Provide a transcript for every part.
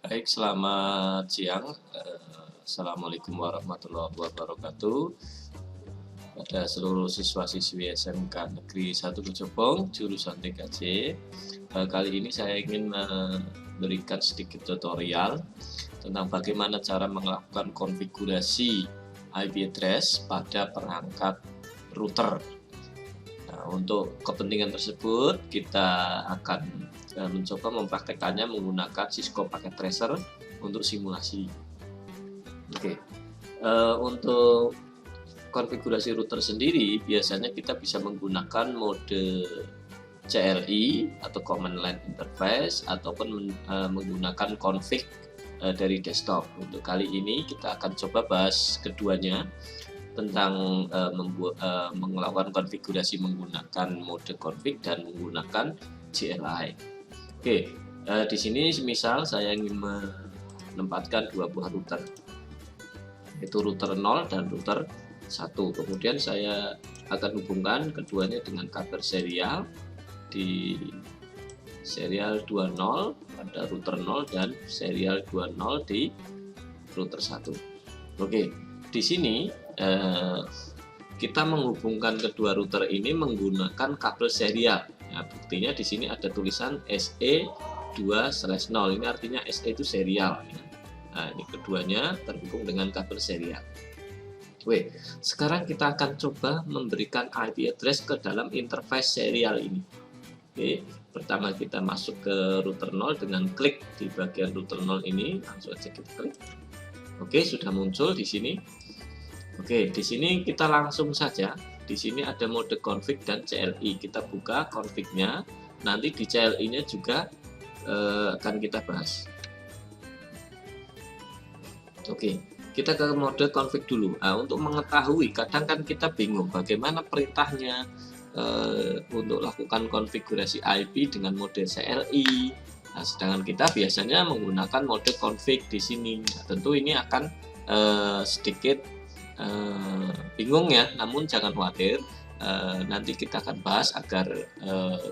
Baik, selamat siang. Assalamualaikum warahmatullahi wabarakatuh. Pada seluruh siswa-siswi SMK Negeri 1 Kejopong, jurusan TKJ. Kali ini saya ingin memberikan sedikit tutorial tentang bagaimana cara melakukan konfigurasi IP address pada perangkat router. Nah, untuk kepentingan tersebut, kita akan mencoba mempraktekannya menggunakan Cisco Packet Tracer untuk simulasi. Oke, untuk konfigurasi router sendiri biasanya kita bisa menggunakan mode CLI atau Command Line Interface ataupun menggunakan config dari desktop. Untuk kali ini kita akan coba bahas keduanya tentang melakukan konfigurasi menggunakan mode config dan menggunakan CLI. Oke, di sini misal saya ingin menempatkan dua buah router, yaitu router 0 dan router 1. Kemudian saya akan hubungkan keduanya dengan kabel serial di serial 20 pada router 0 dan serial 20 di router 1. Oke, di sini kita menghubungkan kedua router ini menggunakan kabel serial. Nah, buktinya di sini ada tulisan SE2/0. Ini artinya SE itu serial. Nah, ini keduanya terhubung dengan kabel serial. Oke, sekarang kita akan coba memberikan IP address ke dalam interface serial ini. Oke, pertama kita masuk ke router 0 dengan klik di bagian router 0 ini, langsung aja kita klik. Oke, sudah muncul di sini. Oke, di sini kita langsung saja. Di sini ada mode config dan CLI. Kita buka config-nya. Nanti di CLI-nya juga akan kita bahas. Oke, kita ke mode config dulu. Nah, untuk mengetahui, kadang kan kita bingung bagaimana perintahnya untuk lakukan konfigurasi IP dengan mode CLI. Nah, sedangkan kita biasanya menggunakan mode config di sini. Nah, tentu ini akan sedikit bingung ya, namun jangan khawatir, nanti kita akan bahas agar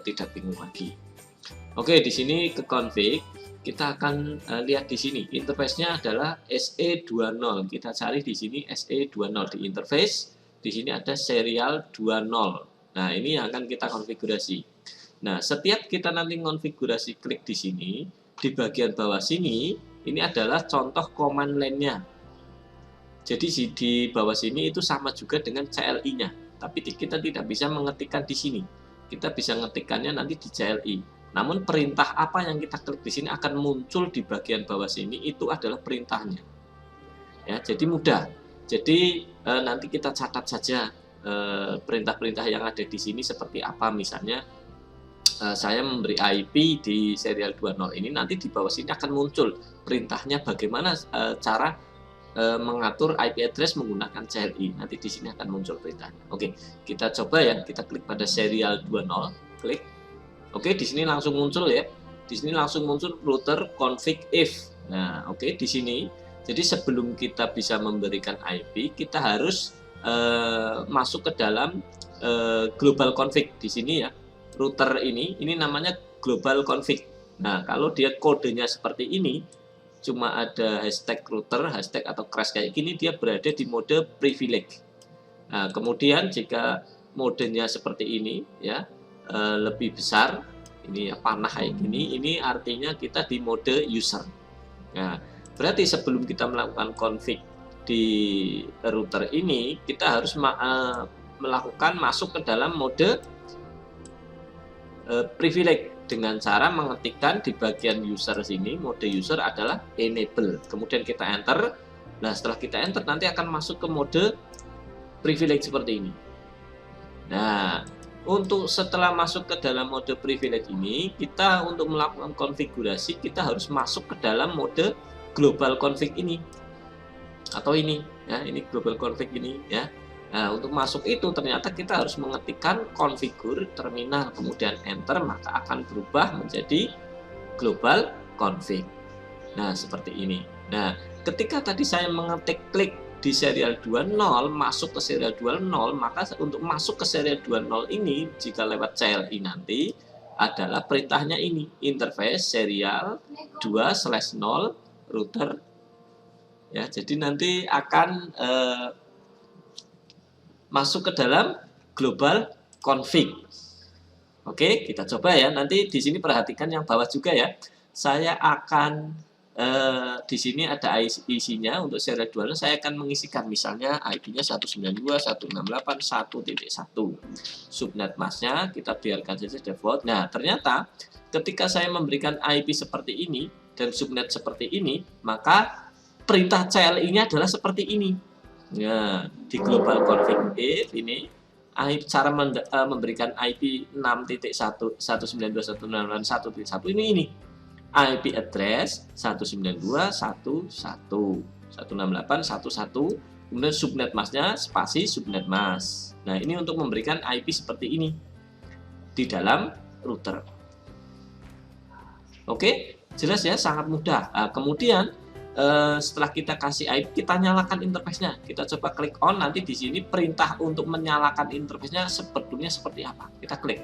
tidak bingung lagi. Oke, di sini ke config, kita akan lihat di sini interface-nya adalah SE20. Kita cari di sini SE20 di interface. Di sini ada serial 20. Nah, ini yang akan kita konfigurasi. Nah, setiap kita nanti konfigurasi, klik di sini, di bagian bawah sini, ini adalah contoh command line-nya. Jadi di bawah sini itu sama juga dengan CLI-nya, tapi kita tidak bisa mengetikkan di sini. Kita bisa mengetikkannya nanti di CLI. Namun perintah apa yang kita klik di sini akan muncul di bagian bawah sini, itu adalah perintahnya. Ya, jadi mudah. Jadi nanti kita catat saja perintah-perintah yang ada di sini seperti apa. Misalnya saya memberi IP di serial 20 ini, nanti di bawah sini akan muncul perintahnya bagaimana cara mengatur IP address menggunakan CLI. Nanti di sini akan muncul perintahnya. Oke, kita coba ya. Kita klik pada serial 20, klik. Oke, di sini langsung muncul ya. Di sini langsung muncul router config if. Nah, oke, di sini. Jadi sebelum kita bisa memberikan IP, kita harus masuk ke dalam global config di sini ya. Router ini namanya global config. Nah, kalau dia kodenya seperti ini, cuma ada hashtag router, hashtag atau crash kayak gini, dia berada di mode privilege. Nah, kemudian jika modenya seperti ini ya, lebih besar, ini ya panah kayak gini, ini artinya kita di mode user. Nah, berarti sebelum kita melakukan config di router ini, kita harus melakukan masuk ke dalam mode privilege dengan cara mengetikkan di bagian user sini, mode user adalah enable. Kemudian kita enter. Nah, setelah kita enter nanti akan masuk ke mode privilege seperti ini. Nah, untuk setelah masuk ke dalam mode privilege ini, kita untuk melakukan konfigurasi, kita harus masuk ke dalam mode global config ini. Atau ini, ya, ini global config ini, ya. Nah, untuk masuk itu ternyata kita harus mengetikkan configure terminal, kemudian enter, maka akan berubah menjadi global config. Nah, seperti ini. Nah, ketika tadi saya mengetik klik di serial 20 masuk ke serial 20, maka untuk masuk ke serial 20 ini jika lewat CLI nanti adalah perintahnya ini, interface serial 2/0 router ya. Jadi nanti akan masuk ke dalam global config. Oke, kita coba ya. Nanti di sini perhatikan yang bawah juga ya. Saya akan di sini ada isinya untuk serial 2. Saya akan mengisikan misalnya IP-nya 192.168.1.1. Subnet masknya kita biarkan saja default. Nah, ternyata ketika saya memberikan IP seperti ini dan subnet seperti ini, maka perintah CLI-nya adalah seperti ini. Nah, di global config if ini cara memberikan IP 6.1.192.168.1.1 ini IP address 192.1.1.168.1.1, kemudian subnet masknya spasi subnet mask. Nah, ini untuk memberikan IP seperti ini di dalam router. Oke, jelas ya, sangat mudah. Nah, kemudian setelah kita kasih IP, kita nyalakan interface-nya. Kita coba klik on, nanti di sini perintah untuk menyalakan interface-nya sebetulnya seperti apa. Kita klik.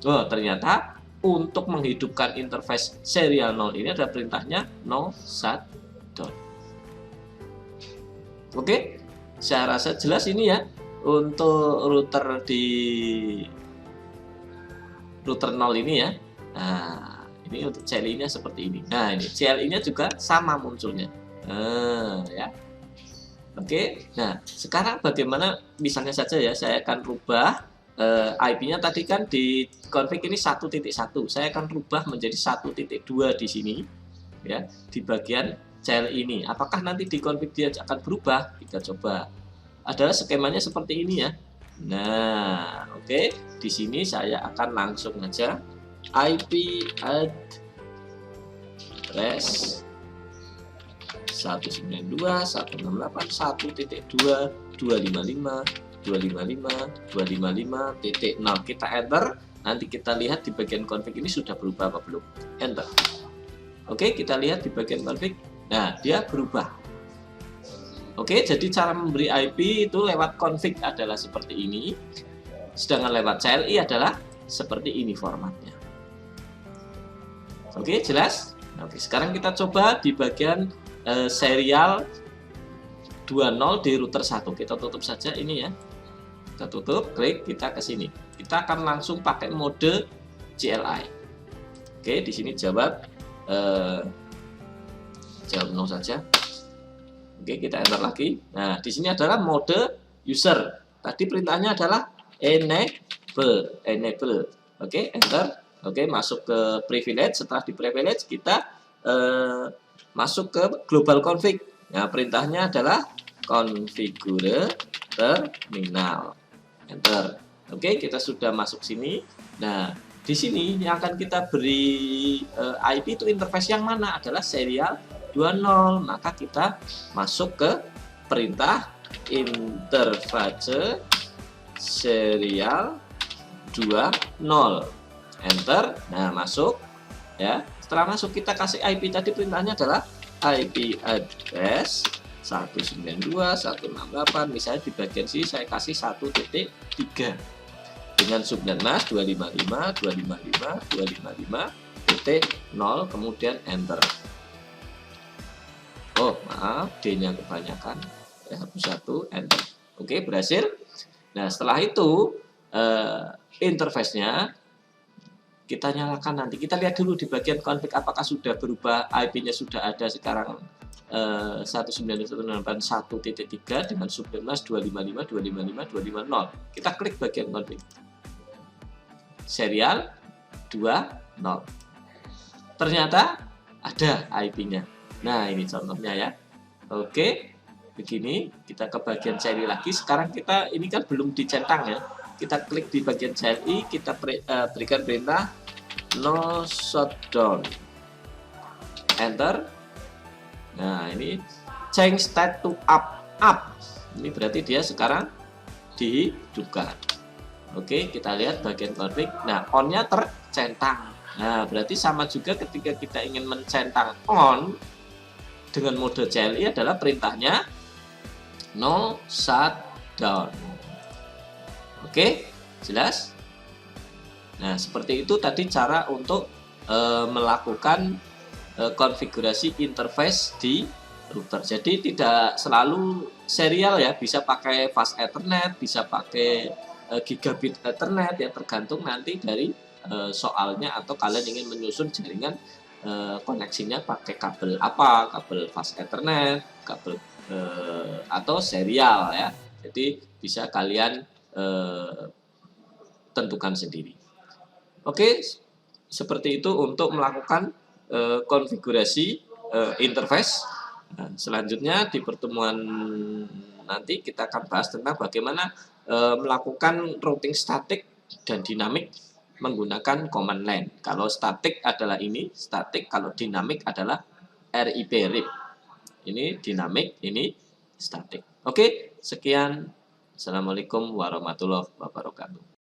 Oh, ternyata untuk menghidupkan interface serial 0 ini ada perintahnya no shutdown. Oke, saya rasa jelas ini ya untuk router di router 0 ini ya. Nah, ini untuk CLI-nya seperti ini. Nah, ini CLI-nya juga sama munculnya. Ya. Oke. Nah, sekarang bagaimana misalnya saja ya, saya akan rubah IP-nya tadi kan di config ini 1.1. Saya akan rubah menjadi 1.2 di sini ya, di bagian CLI ini. Apakah nanti di config dia akan berubah? Kita coba. Adalah skemanya seperti ini ya. Nah, oke. Di sini saya akan langsung aja IP address 192.168.1.2.255.255.255.0 kita enter. Nanti kita lihat di bagian config ini sudah berubah apa belum. Enter. Oke, kita lihat di bagian config. Nah, dia berubah. Oke, jadi cara memberi IP itu lewat config adalah seperti ini. Sedangkan lewat CLI adalah seperti ini formatnya. Oke, jelas? Oke, sekarang kita coba di bagian serial 20 di router 1. Kita tutup saja ini ya. Kita tutup, klik, kita ke sini. Kita akan langsung pakai mode CLI. Oke, di sini jawab no saja. Oke, kita enter lagi. Nah, di sini adalah mode user. Tadi perintahnya adalah enable. Oke, enter. Oke, masuk ke privilege. Setelah di privilege kita masuk ke global config. Nah, perintahnya adalah configure terminal. Enter. Oke, kita sudah masuk sini. Nah, di sini yang akan kita beri IP itu interface yang mana? Adalah serial 20. Maka kita masuk ke perintah interface serial 20. Enter. Nah, masuk ya. Setelah masuk kita kasih IP tadi, perintahnya adalah IP address 192.168. Misalnya di bagian sini saya kasih 1.3 dengan subnet mask 255.255.255.0, kemudian enter. Oh, maaf, D-nya kebanyakan. Hapus 1, enter. Oke, berhasil. Nah, setelah itu interface-nya kita nyalakan nanti. Kita lihat dulu di bagian config apakah sudah berubah, IP-nya sudah ada sekarang 192.168.1.3 dengan subnet mask 255.255.250. Kita klik bagian config. Serial 20. Ternyata ada IP-nya. Nah, ini contohnya ya. Oke, begini. Kita ke bagian CLI lagi. Sekarang kita ini kan belum dicentang ya. Kita klik di bagian CLI, kita berikan perintah no shutdown. Enter. Nah, ini change state to up. Ini berarti dia sekarang dihidupkan. Oke, kita lihat bagian config. Nah, on-nya tercentang. Nah, berarti sama juga ketika kita ingin mencentang on dengan mode CLI adalah perintahnya no shutdown. Oke, jelas? Nah, seperti itu tadi cara untuk melakukan konfigurasi interface di router. Jadi tidak selalu serial ya, bisa pakai fast Ethernet, bisa pakai gigabit Ethernet ya, tergantung nanti dari soalnya, atau kalian ingin menyusun jaringan koneksinya pakai kabel apa, kabel fast Ethernet, kabel atau serial ya. Jadi bisa kalian tentukan sendiri. Oke, seperti itu untuk melakukan konfigurasi interface. Nah, selanjutnya di pertemuan nanti kita akan bahas tentang bagaimana melakukan routing statik dan dinamik menggunakan command line. Kalau statik adalah ini statik, kalau dinamik adalah RIP RIP. Ini dinamik, ini statik. Oke, sekian. Assalamualaikum warahmatullahi wabarakatuh.